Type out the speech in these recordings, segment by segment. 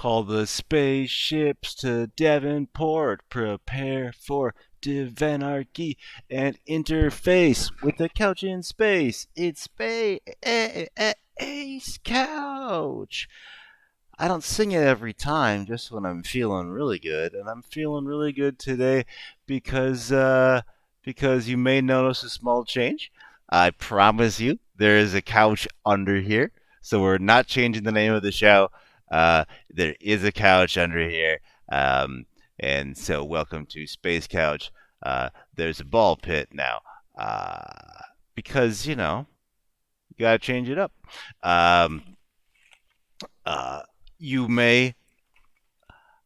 Call the spaceships to Devonport. Prepare for divanarchy and interface with the couch in space. It's Space Couch. I don't sing it every time, just when I'm feeling really good, and I'm feeling really good today because because you may notice a small change. I promise you, there is a couch under here, so we're not changing the name of the show. There is a couch under here, um, and so welcome to Space Couch. There's a ball pit now, because you gotta change it up. Um, uh, you may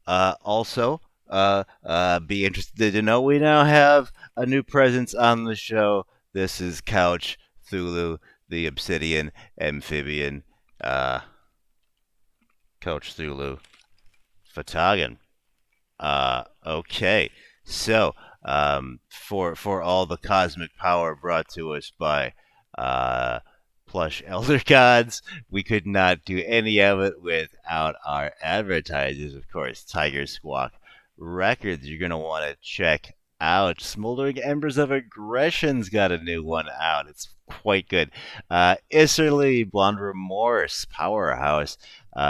also be interested to know we now have a new presence on the show. This is Couch Thulu, the Obsidian Amphibian. Couch Thulu Fatagan. Okay, so for all the cosmic power brought to us by plush elder gods, we could not do any of it without our advertisers, of course. Tiger Squawk Records, you're gonna want to check out. Smoldering Embers of Aggression's got a new one out. It's quite good. Isserly Blonde Remorse Powerhouse.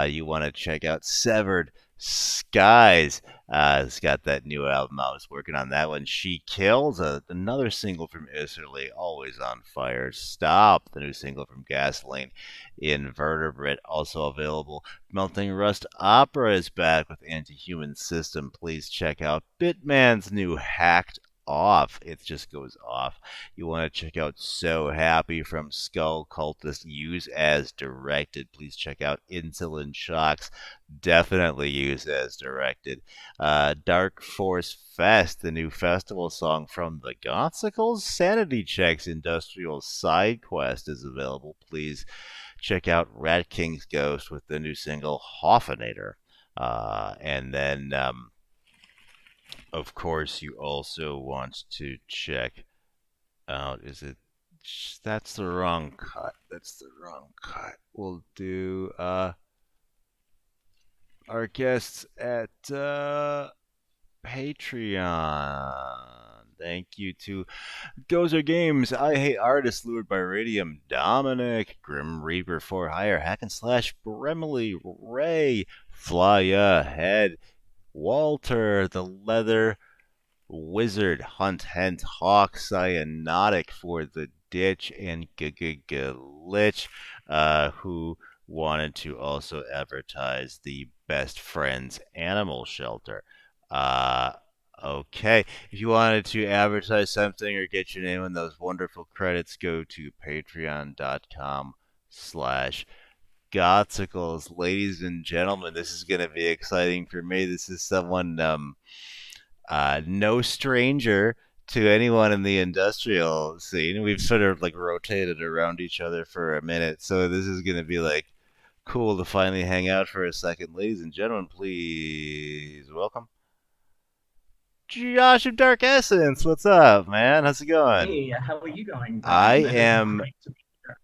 You want to check out Severed Skies. It's got that new album. I was working on that one. She Kills, another single from Isserly, always on fire. Stop, the new single from Gasoline. Invertebrate, also available. Melting Rust Opera is back with Anti-Human System. Please check out Bitman's new Hacked Off. It just goes off. You want to check out So Happy from Skull Cultist. Use as directed. Please check out Insulin Shocks. Definitely use as directed. Dark Force Fest, the new festival song from the Gothsicles. Sanity Checks Industrial Side Quest is available. Please check out Rat King's Ghost with the new single Hoffinator. And then of course, you also want to check out. That's the wrong cut. That's the wrong cut. We'll do our guests at Patreon. Thank you to Gozer Games, I Hate Artists, Lured by Radium, Dominic, Grim Reaper for Hire, Hack and Slash, Bremley, Ray, Fly Ahead, Walter, the Leather Wizard, Hunt Hent, Hawk, Cyanotic for the Ditch, and Glitch, who wanted to also advertise the Best Friends Animal Shelter. Okay, if you wanted to advertise something or get your name in those wonderful credits, go to patreon.com/Gotsicles. Ladies and gentlemen, this is going to be exciting for me. This is someone no stranger to anyone in the industrial scene. We've sort of like rotated around each other for a minute, so this is going to be like cool to finally hang out for a second. Ladies and gentlemen, please welcome Josh of Dark Essence. What's up, man? How's it going? Hey, how are you going, I Brian? It is am. great to be here.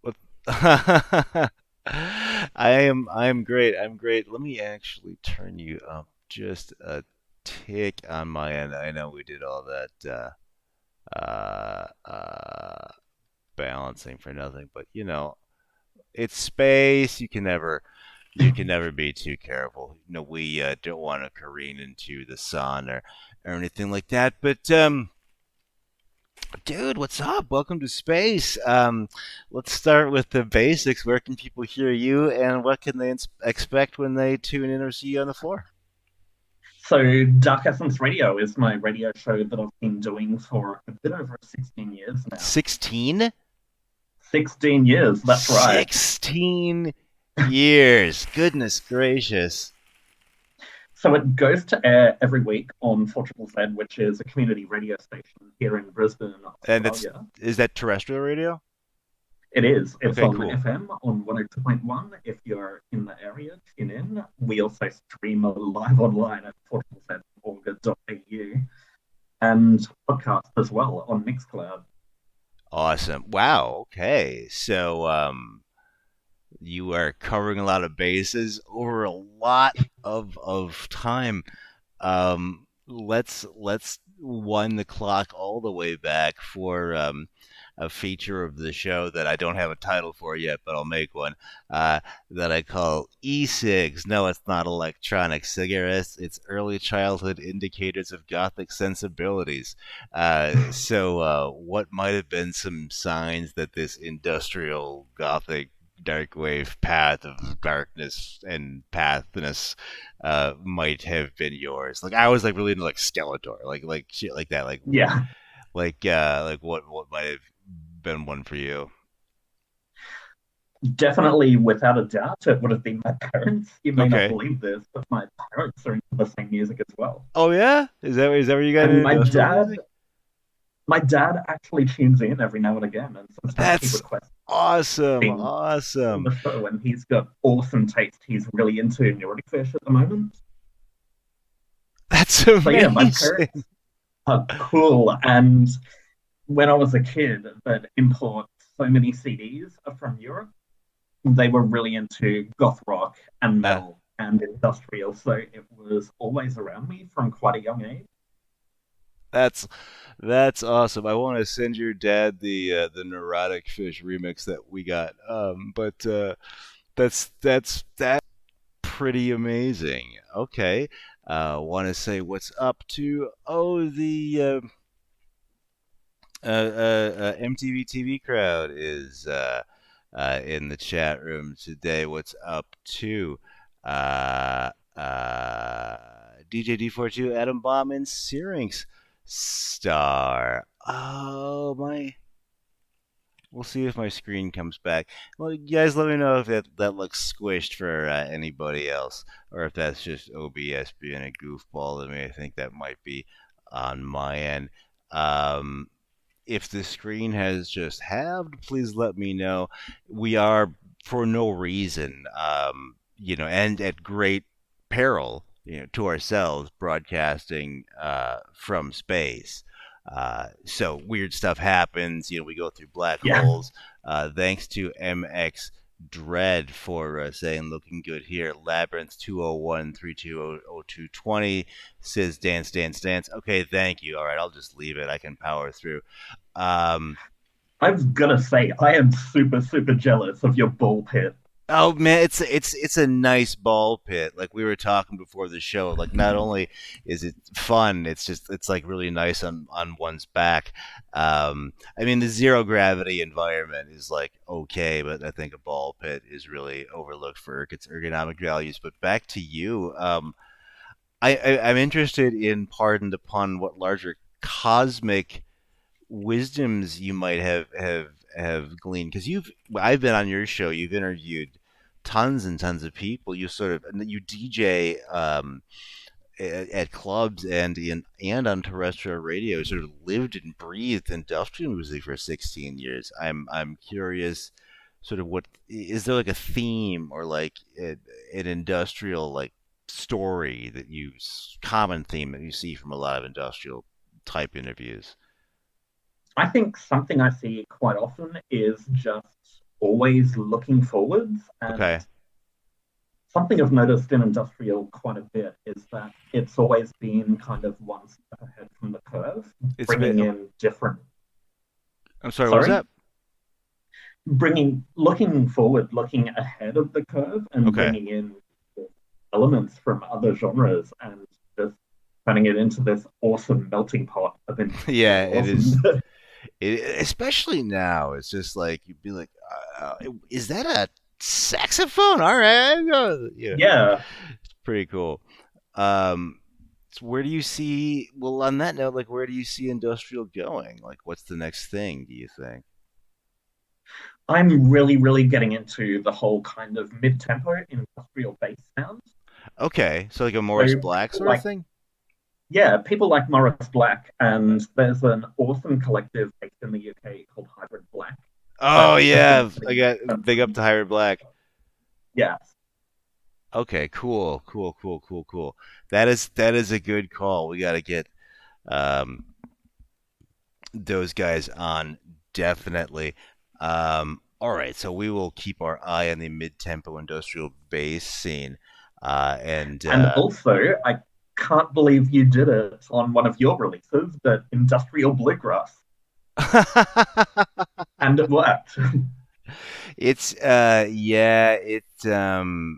I am great. I'm great. Let me actually turn you up just a tick on my end. I know we did all that balancing for nothing, but it's space. You can never be too careful. We don't want to careen into the sun or anything like that. But dude, what's up? Welcome to space. Let's start with the basics. Where can people hear you, and what can they expect when they tune in or see you on the floor? So, Dark Essence Radio is my radio show that I've been doing for a bit over 16 years now. 16? 16 years, that's right. 16 years. Goodness gracious. So it goes to air every week on 4ZZZ, which is a community radio station here in Brisbane, And Australia. is that terrestrial radio? It is. It's Okay, on cool. FM on 102.1. If you're in the area, tune in. We also stream live online at 4ZZZ.org.au and podcast as well on Mixcloud. Awesome. Wow. Okay. So You are covering a lot of bases over a lot of time. Let's wind the clock all the way back for a feature of the show that I don't have a title for yet, but I'll make one. Uh, that I call e-cigs. No, it's not electronic cigarettes. It's early childhood indicators of gothic sensibilities. What might have been some signs that this industrial gothic dark wave path of darkness and pathness might have been yours. Like I was like really into like Skeletor, like shit like that. Yeah, Like what might have been one for you? definitely, without a doubt, it would have been my parents. You may not Okay. believe this, but my parents are into the same music as well. Oh yeah, is that where you got And into industrial music? my dad actually tunes in every now and again, and sometimes he That's requests awesome, being on awesome. the show. And he's got awesome taste. He's really into Neurotic at the moment. That's So yeah, my parents amazing. are cool. And when I was a kid, that import so many CDs from Europe, they were really into goth rock and Uh, metal and industrial. So it was always around me from quite a young age. that's that's awesome. I want to send your dad the neurotic fish remix that we got. But that's pretty amazing. Okay. Want to say what's up to the MTV TV crowd is in the chat room today. What's up to DJ D42, Adam Bomb, and Syrinx Star? Oh my! We'll see if my screen comes back. Well, you guys, let me know if that looks squished for anybody else, or if that's just OBS being a goofball to me. I think that might be on my end. Um, if the screen has just halved, please let me know. We are, for no reason, and at great peril, to ourselves, broadcasting from space. So weird stuff happens. We go through black Yeah, holes. Thanks to MX Dread for saying looking good here. Labyrinth 201-320220 says dance, dance, dance. Okay, thank you. All right, I'll just leave it. I can power through. Um, I was gonna say I am super super jealous of your ball pit. oh man, it's a nice ball pit. Like we were talking before the show. Like not only is it fun, it's like really nice on one's back. I mean the zero gravity environment is like okay, but I think a ball pit is really overlooked for its ergonomic values. But back to you. I'm interested in, pardon the pun, what larger cosmic wisdoms you might have gleaned, because I've been on your show. You've interviewed tons and tons of people. You DJ at clubs and on terrestrial radio. Sort of lived and breathed industrial music for 16 years. I'm curious, sort of, what is there, like a theme or like an industrial like story that you common theme that you see from a lot of industrial type interviews? I think something I see quite often is just always looking forwards. And Okay. something I've noticed in industrial quite a bit is that it's always been kind of one step ahead from the curve, It's been. bringing in different, I'm sorry. What was sorry, that? looking forward, looking ahead of the curve and Okay. bringing in elements from other genres and just turning it into this awesome melting pot of Yeah, industrial it is. awesomeness. Especially now, it's just like you'd be like, "Is that a saxophone?" All right, yeah, Yeah, it's pretty cool. Um, so where do you see? Well, on that note, like, where do you see industrial going? Like, what's the next thing? Do you think? I'm really, really getting into the whole kind of mid-tempo industrial bass sound. Okay, so like a Morris So Black people sort of like, thing. yeah, people like Morris Black, and there's an awesome collective based in the UK called Hybrid Black that Oh have been yeah, I putting got some big up to Hybrid Black. yeah. Okay, cool, cool, cool, cool, cool. That is a good call. We got to get um, those guys on definitely. All right, so we will keep our eye on the mid-tempo industrial bass scene, and And also, I can't believe you did it on one of your releases, the Industrial Bluegrass, and it worked. it's yeah, it's the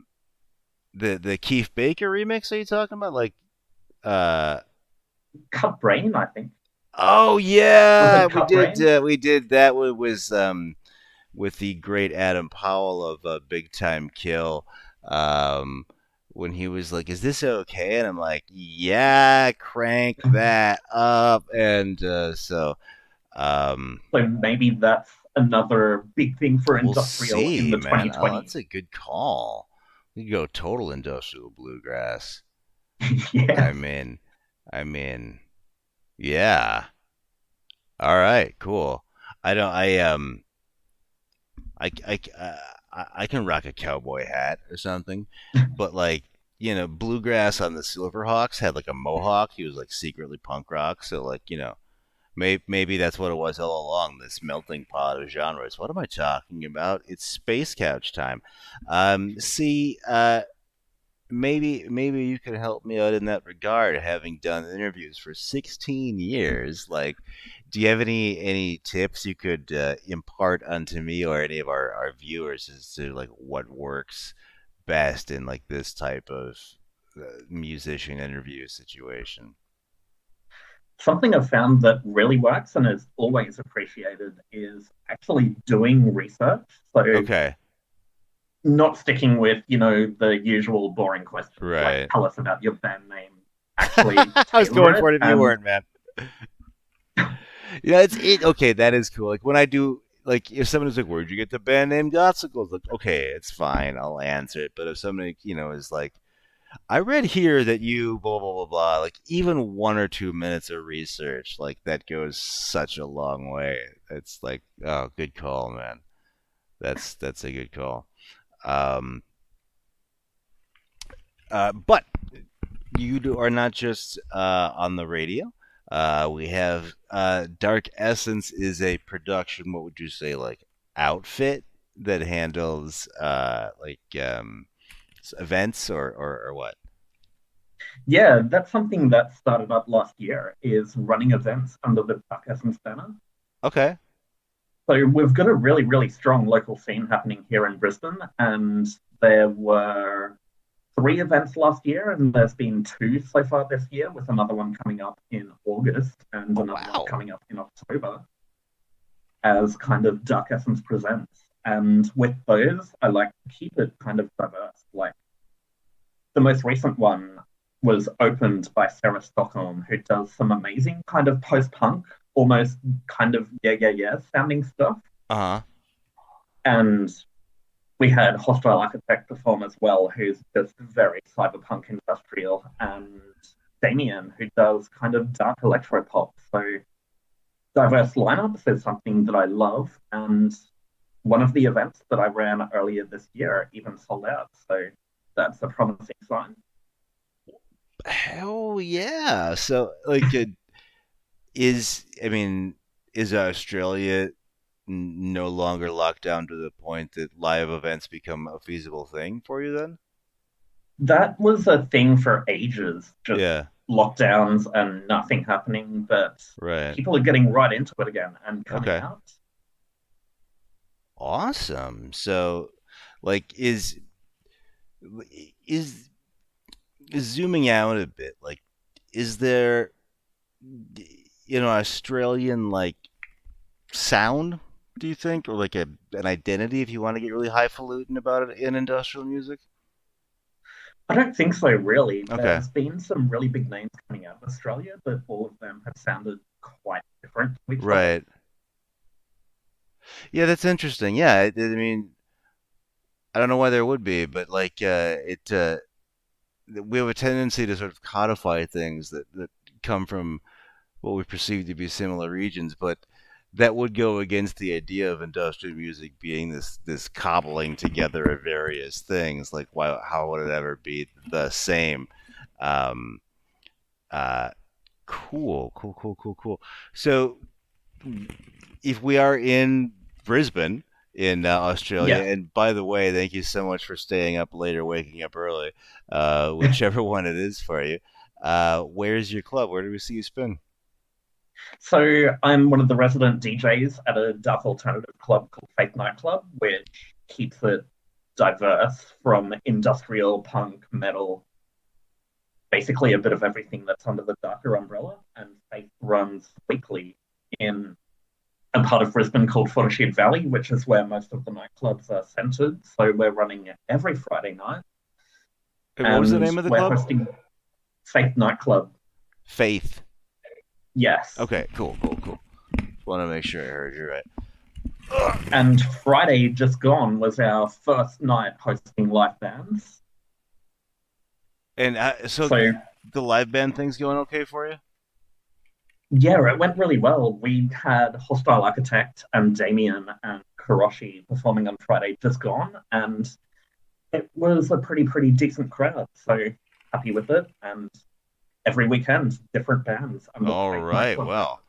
Keith Baker remix. Are you talking about? Like, uh, Cut Brain, I think. oh Was yeah, it Cut Brain? we did that. Was with the great Adam Powell of Big Time Kill. Um, when he was like, "Is this okay?" and I'm like, "Yeah, crank that up." And um, So maybe that's another big thing for we'll industrial in see, the man. Oh, 2020s. that's a good call. We could go total industrial bluegrass. I Yes. mean, I mean, yeah. All right, cool. I don't. I can rock a cowboy hat or something, but like bluegrass on the Silverhawks had like a mohawk. He was like secretly punk rock. So like maybe that's what it was all along. This melting pot of genres. What am I talking about? It's space couch time. See, maybe you could help me out in that regard, having done interviews for 16 years. Like, do you have any tips you could impart unto me or any of our viewers as to like what works best in like this type of musician interview situation? Something I've found that really works and is always appreciated is actually doing research. So Okay. not sticking with, the usual boring questions like Right. tell us about your band name. Actually I was tailor going it for it if you and weren't, man. It's okay. That is cool. Like when I do, like if someone is like, "Where'd you get the band name Gotsicles?" Like, okay, it's fine. I'll answer it. But if somebody, is like, "I read here that you blah blah blah blah," like even 1 or 2 minutes of research, like that goes such a long way. It's like, oh, good call, man. That's a good call. Um, but are not just on the radio. We have Dark Essence is a production. What would you say, like outfit that handles events or what? yeah, that's something that started up last year is running events under the Duck Essence banner. Okay. So we've got a really, really strong local scene happening here in Brisbane, and there were three events last year, and there's been two so far this year, with another one coming up in August and Oh another one wow. coming up in October as kind of Dark Essence presents. And with those, I like to keep it kind of diverse. Like the most recent one was opened by Sarah Stockholm, who does some amazing kind of post punk, almost kind of yeah, yeah, yeah sounding stuff. Uh huh. And we had Hostile Architect perform as well, who's just very cyberpunk industrial, and Damien, who does kind of dark electro pop. So diverse lineups is something that I love, and one of the events that I ran earlier this year even sold out. So that's a promising sign. Hell yeah. So like, I mean, is Australia no longer locked down to the point that live events become a feasible thing for you then? That was a thing for ages, just Yeah. lockdowns and nothing happening, but Right. people are getting right into it again and coming Okay. out. Awesome. So, like, is zooming out a bit, like, is there, Australian like sound? Do you think, or like an identity, if you want to get really highfalutin about it in industrial music? I don't think so, really. Okay. There's been some really big names coming out of Australia, but all of them have sounded quite different to each other. Right. Yeah, that's interesting. Yeah, I mean, I don't know why there would be, but like, we have a tendency to sort of codify things that come from what we perceive to be similar regions, but that would go against the idea of industrial music being this cobbling together of various things. Like, why? How would it ever be the same? Um, uh, cool, cool, cool, cool, cool. So, if we are in Brisbane, in Australia. Yeah. And by the way, thank you so much for staying up late or waking up early, whichever one it is for you. Where's your club? Where do we see you spin? So I'm one of the resident DJs at a dark alternative club called Faith Nightclub, which keeps it diverse from industrial, punk, metal, basically a bit of everything that's under the darker umbrella. And Faith runs weekly in a part of Brisbane called Fortitude Valley, which is where most of the nightclubs are centered. So we're running every Friday night, And what was the and name of the we're club? hosting Faith Nightclub. Faith. Yes. Okay, cool, cool, cool. Just want to make sure I heard you right. And Friday just gone was our first night hosting live bands. And so So the live band thing's going okay for you? yeah, it went really well. We had Hostile Architect and Damien and Kuroshi performing on Friday just gone, and it was a pretty decent crowd. So happy with it. And every weekend, different bands under the All Faith right. Nightclub banner. Well,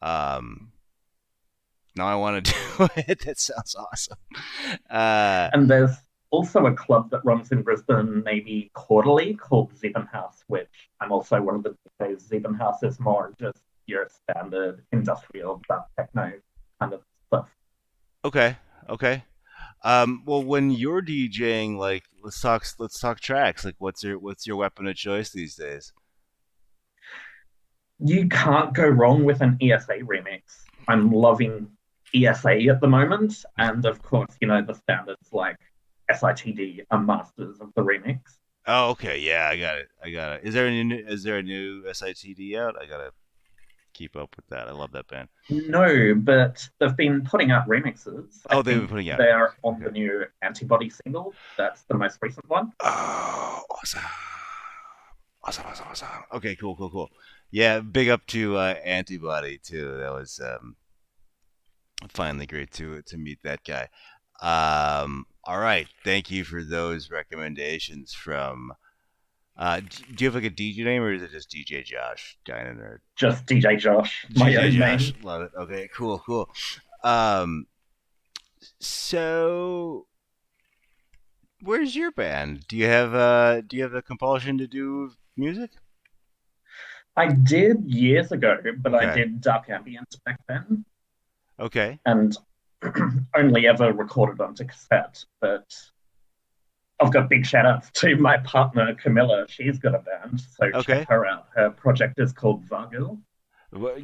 um, now I want to do it. That sounds awesome. Uh, And there's also a club that runs in Brisbane, maybe quarterly, called House, which I'm also one of the DJs. House is more just your standard industrial dark techno kind of stuff. okay. Okay. Well, when you're DJing, like, let's talk tracks. Like, what's your weapon of choice these days? You can't go wrong with an ESA remix. I'm loving ESA at the moment, and of course, the standards like SITD are masters of the remix. Oh, okay. Yeah, I got it. I got it. Is there a new SITD out? I gotta keep up with that. I love that band. No, but they've been putting out remixes. I Oh, they've been think putting out. they're on the Okay. new Antibody single. That's the most recent one. Oh, awesome. Awesome, awesome, awesome. Okay, cool, cool, cool. Yeah, big up to Antibody too. That was finally great to meet that guy. All right, thank you for those recommendations from. Do you have like a DJ name or is it just DJ Josh Guinan or Just DJ Josh, my DJ own Josh? name. Love it. Okay, cool, cool. Um, so where's your band? Do you have a compulsion to do music? I did years ago, but I Okay, did dark ambient back then, okay, and only ever recorded onto cassette. But I've got big shout outs to my partner Camilla. She's got a band, so check okay. her out. Her project is called Vargil.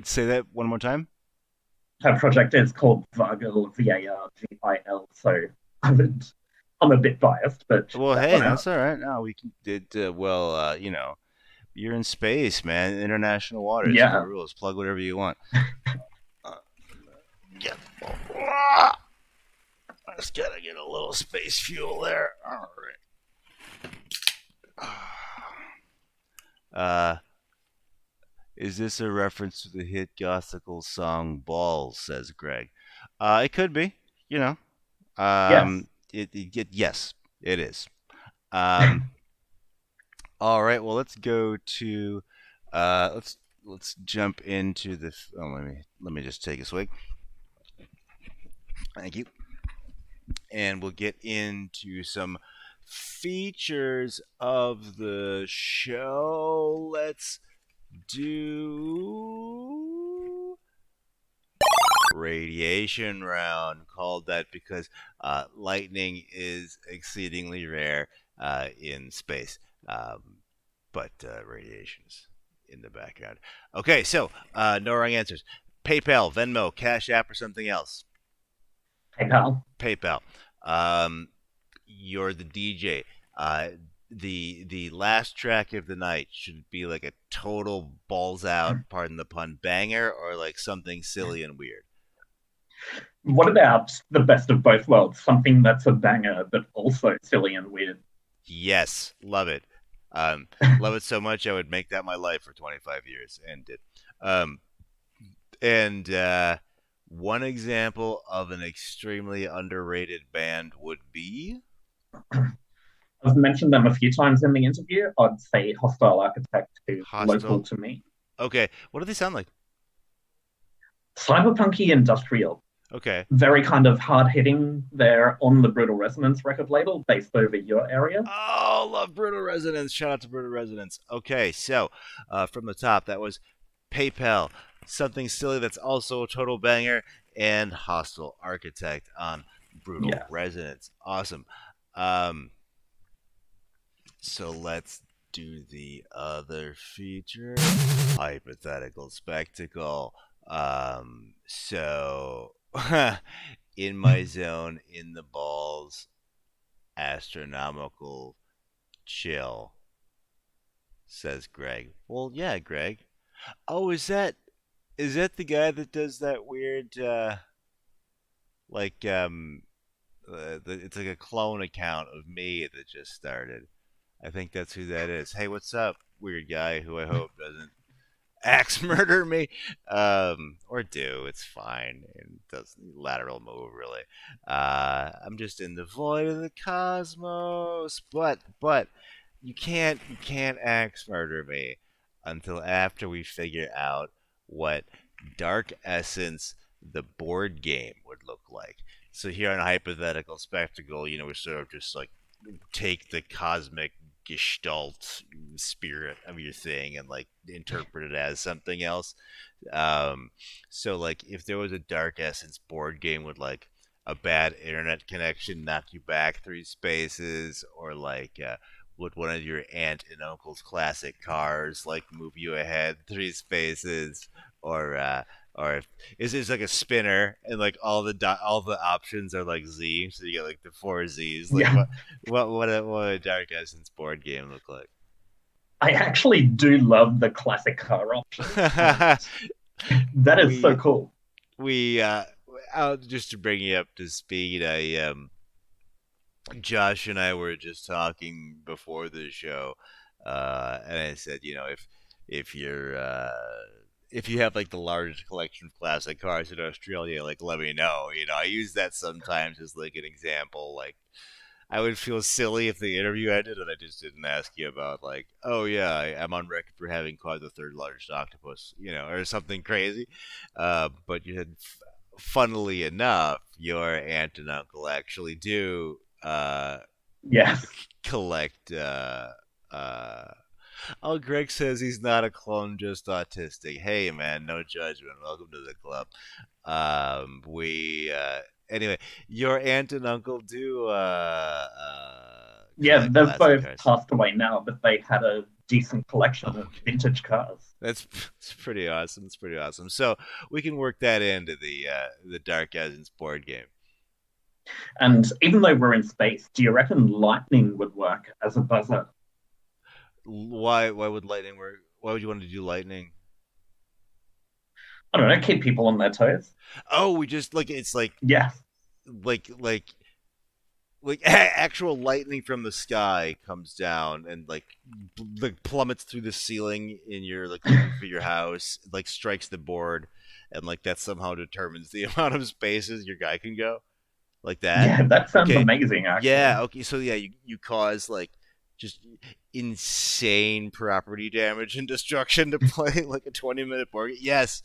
Say that one more time. Her project is called Vargil, Vargil. So I would, I'm a bit biased, but check Well, that hey, one out. that's all right. No, we can did well. You're in space, man. International waters. No Yeah. rules. Plug whatever you want. Uh, yeah. I just gotta get a little space fuel there. All right. Uh, is this a reference to the hit gospel song "Balls"? Says Greg. It could be. You know. Yes. Yes, it is. Um, all right. Well, let's go to. Let's jump into the. Oh, let me just take a swig. Thank you. And we'll get into some features of the show. Let's do radiation round. Called that because lightning is exceedingly rare in space, but radiation is in the background. Okay, so no wrong answers. PayPal, Venmo, Cash App, or something else. PayPal. PayPal. You're the DJ. The last track of the night should be like a total balls out, pardon the pun, banger, or like something silly and weird. What about the best of both worlds? Something that's a banger, but also silly and weird. Yes, love it. Love it so much I would make that my life for 25 years, and did. Um, and one example of an extremely underrated band would be I've mentioned them a few times in the interview. I'd say Hostile Architect, who's local Hostel. to me. Okay, what do they sound like? Cyberpunky industrial. Okay. Very kind of hard hitting. They're on the Brutal Resonance record label based over your area. Oh, love Brutal Resonance. Shout out to Brutal Resonance. Okay, so from the top, that was PayPal, Something Silly That's Also a Total Banger, and Hostile Architect on Brutal Yes. Resonance. Awesome. Um, so let's do the other feature, Hypothetical Spectacle. So in my zone, in the balls, astronomical chill, says Greg. Well, yeah, Greg. Oh, is that the guy that does that weird like it's like a clone account of me that just started. I think that's who that is. Hey, what's up, weird guy who I hope doesn't axe murder me, or do. It's fine. It doesn't lateral move really. I'm just in the void of the cosmos, but you can't axe murder me until after we figure out what Dark Essence the board game would look like. So here on Hypothetical Spectacle, we sort of just like take the cosmic gestalt spirit of your thing and like interpret it as something else. Um, so like if there was a Dark Essence board game with like a bad internet connection knock you back 3 spaces, or like would one of your aunt and uncle's classic cars like move you ahead 3 spaces, or if is it's like a spinner and like all the options are like Z, so you get like the 4 Z's. Like Yeah. what a Dark Essence board game look like? I actually do love the classic car options, and that is so we cool. we just to bring you up to speed, I Josh and I were just talking before the show, and I said, if you're if you have like the largest collection of classic cars in Australia, like let me know. I use that sometimes as like an example. Like I would feel silly if the interview ended and I just didn't ask you about like, oh yeah, I'm on record for having caught the third largest octopus, or something crazy. But you had, funnily enough, your aunt and uncle actually do Yes. collect. Uh, oh, Greg says he's not a clone, just autistic. Hey, man, no judgment. Welcome to the club. We anyway, your aunt and uncle do Yeah, collect they've classic both cars. passed away now, but they had a decent collection of Okay, vintage cars. it's pretty awesome. It's pretty awesome. So we can work that into the Dark Essence board game. And even though we're in space, do you reckon lightning would work as a buzzer? Why would lightning work? Why would you want to do lightning? I don't know, keep people on their toes. Oh, we just like it's Yes. like like actual lightning from the sky comes down and like plummets through the ceiling in your like the roof of your house, like strikes the board, and like that somehow determines the amount of spaces your guy can go, like that. Yeah, that sounds Okay, amazing, actually. yeah, okay, so yeah, you cause like just insane property damage and destruction to play like a 20-minute board game. Yes.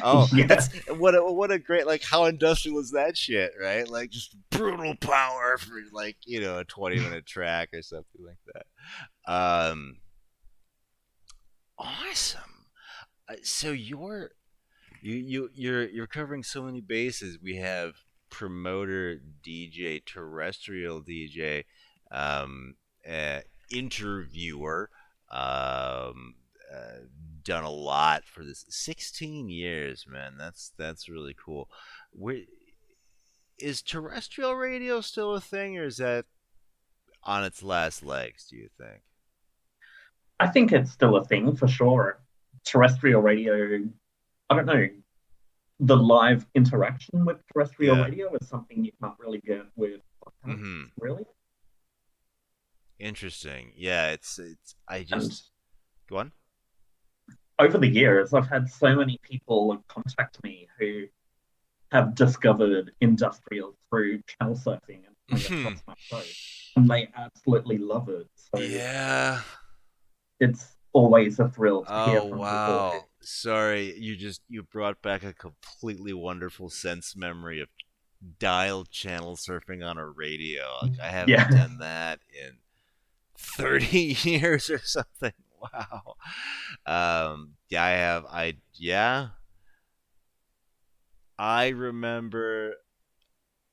Oh, Yeah. that's what a great, like, how industrial is that shit, right? Like just brutal power for like, a 20-minute track or something like that. Awesome. So you're covering so many bases. We have promoter DJ, terrestrial DJ, um, uh, interviewer, um, uh, done a lot for this. 16 years, man. That's really cool. Where, is terrestrial radio still a thing, or is that on its last legs? Do you think? I think it's still a thing for sure. Terrestrial radio, I don't know, the live interaction with terrestrial Yeah. radio is something you can't really get with podcasts, Hmm. really. Interesting. Yeah. It's. I And just go on. over the years, I've had so many people contact me who have discovered industrial through channel surfing and coming across my show, and they absolutely love it. So Yeah. it's always a thrill to hear Oh from people who wow. Sorry, you brought back a completely wonderful sense memory of dial channel surfing on a radio. Like I haven't Yeah. done that in 30 years or something. Wow. Yeah, I have. I remember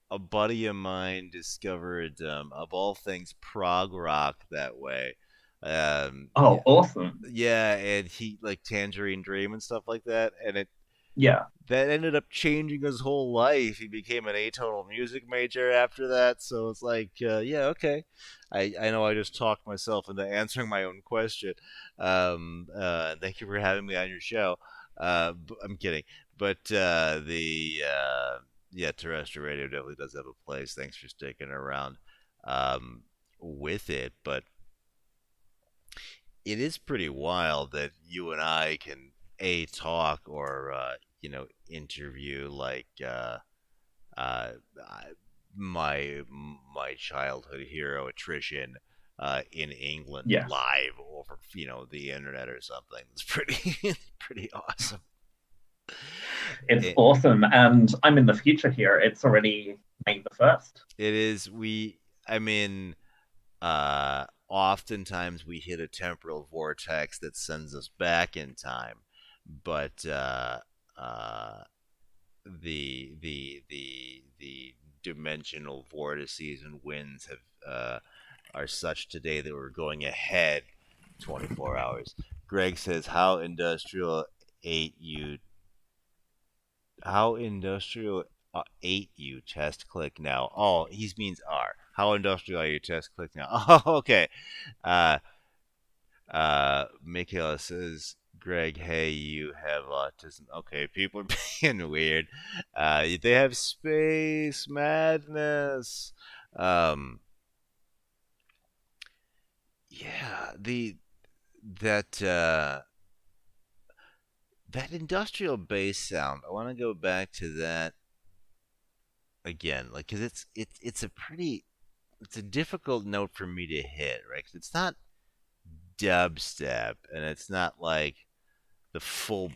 a buddy of mine discovered, of all things, prog rock that way. Yeah, Oh, awesome. yeah, and he like Tangerine Dream and stuff like that, and it Yeah. that ended up changing his whole life. He became an atonal music major after that. So it's like, yeah, okay. I know I just talked myself into answering my own question. Thank you for having me on your show. I'm kidding, but yeah, terrestrial radio definitely does have a place. Thanks for sticking around with it, but it is pretty wild that you and I can talk or interview like uh, my childhood hero attrition in England Yes. live over the internet or something. It's pretty pretty awesome. It's It, awesome. And I'm in the future here. It's already May the 1st. it is we. I mean, oftentimes we hit a temporal vortex that sends us back in time, but the dimensional vortices and winds have are such today that we're going ahead 24 hours. Greg says, ate you how industrial ate you test click now. Oh, he means are. How industrial are you test click now? Oh, okay. Uh Michaela says, Greg, hey, you have autism. Okay, people are being weird. They have space madness. Um, yeah, that that industrial bass sound. I want to go back to that again, like, cause it's a difficult note for me to hit, right? Cause it's not dubstep, and it's not like the full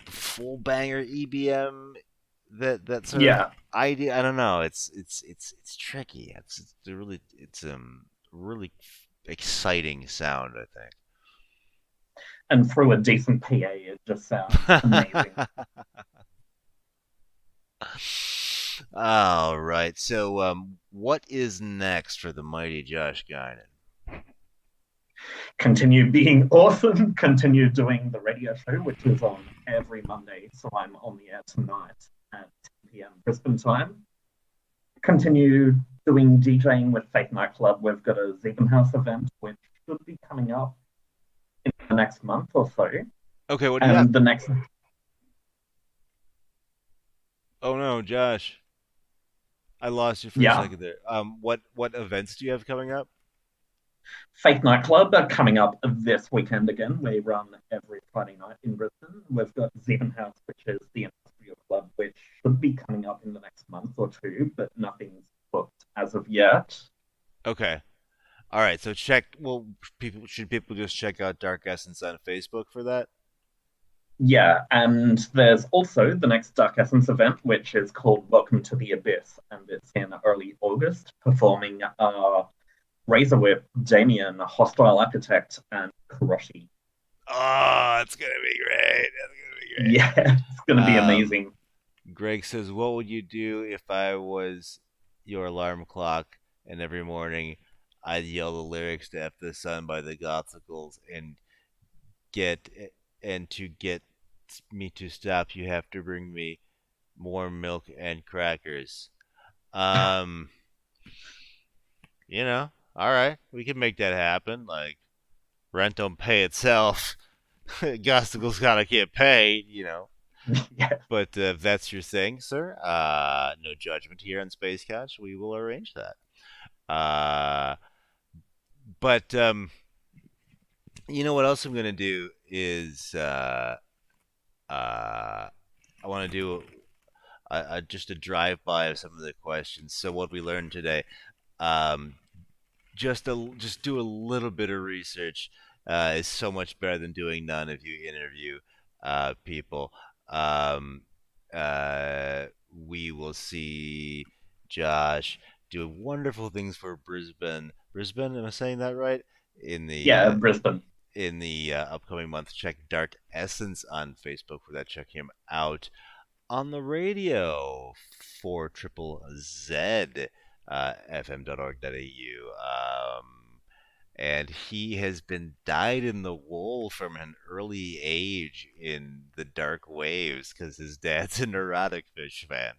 banger EBM that sort of Yeah. idea. I don't know. It's tricky. It's really exciting sound. And through a decent PA, it just sounds I amazing. think. All right. So what is next for the mighty Josh Guinan? Continue being awesome. Continue doing the radio show, which is on every Monday. So I'm on the air tonight at 10 p.m. Brisbane time. Continue doing DJing with Faith Nightclub. We've got a Zegan House event, which should be coming up in the next month or so. Okay, what do you got? And the next, Oh no, Josh, I lost you for a yeah, second there. What events do you have coming up? Faith Nightclub are coming up this weekend again. We run every Friday night in Brisbane. We've got Zeven House, which is the industrial club, which should be coming up in the next month or two, but nothing's booked as of yet. Okay. All right. So check. Well, people just check out Dark Essence on Facebook for that? Yeah, and there's also the next Dark Essence event, which is called Welcome to the Abyss, and it's in early August, performing Razor Whip, Damien, Hostile Architect, and Kuroshi. Oh, it's gonna be great. That's gonna be great. Yeah, it's going to be amazing. Greg says, "What would you do if I was your alarm clock, and every morning I'd yell the lyrics to F the Sun by the Gothicals get and to get me to stop, you have to bring me more milk and crackers." Um, all right, we can make that happen. Like rent don't pay itself. Gospel's gotta get paid. Yeah. But if that's your thing, sir, no judgment here on Space Couch. We will arrange that. But you know what else I'm gonna do is I want to do just a drive by of some of the questions. So what we learned today, um, just do a little bit of research is so much better than doing none if you interview. people. Um, we will see Josh do wonderful things for Brisbane. Brisbane, am I saying that right? In the Yeah, Brisbane. upcoming month, check Dark Essence on Facebook for that. Check him out on the radio for Triple Z, fm.org.au. And he has been dyed in the wool from an early age in the dark waves because his dad's a neurotic fish fan.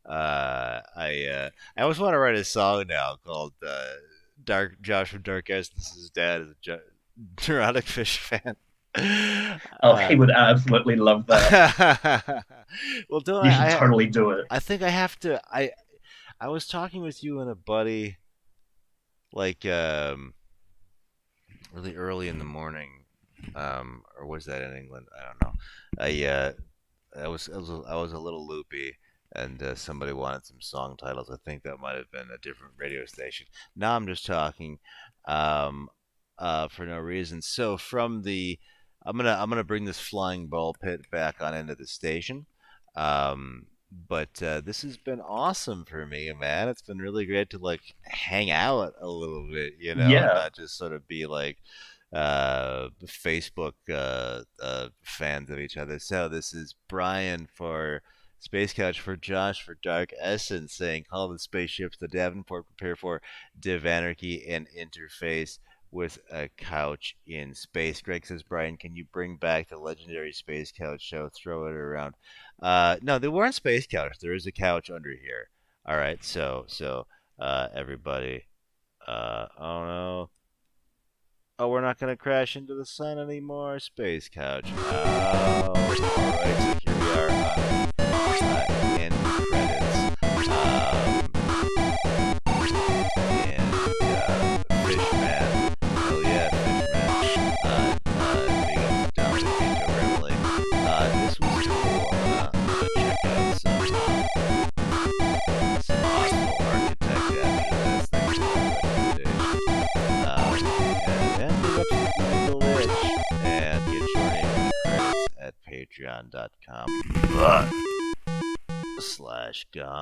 I always want to write a song now called "Dark Josh from Dark Essence's Dad is a neurotic fish fan." Oh, he would absolutely love that. Well, do You should totally do it. I think I have to. I was talking with you and a buddy like really early in the morning, or was that in England? I don't know. I was a little loopy, and somebody wanted some song titles. I think that might have been a different radio station. Now I'm just talking, um, for no reason. So I'm gonna bring this flying ball pit back on into the station. But this has been awesome for me, man. It's been really great to like hang out a little bit, and Yeah. not just sort of be like Facebook fans of each other. So this is Brian for Space Couch, for Josh for Dark Essence, saying call the spaceships to Davenport, prepare for Div Anarchy and interface with a couch in space. Greg says, Brian, can you bring back the legendary Space Couch show? Throw it around. No, they weren't Space Couch. There is a couch under here. All right, everybody. Oh no. Oh, we're not gonna crash into the sun anymore. Space Couch. Oh, all right. So here we are on end credits. And Fishman. Oh yeah, Fishman. Big up Dominic Pinto Brimley. This was cool. I'm gonna check out some possible architect after this. Thanks for the recommendation. And then big up to Michael Rich. And get your name in the credits at patreon.com/gone.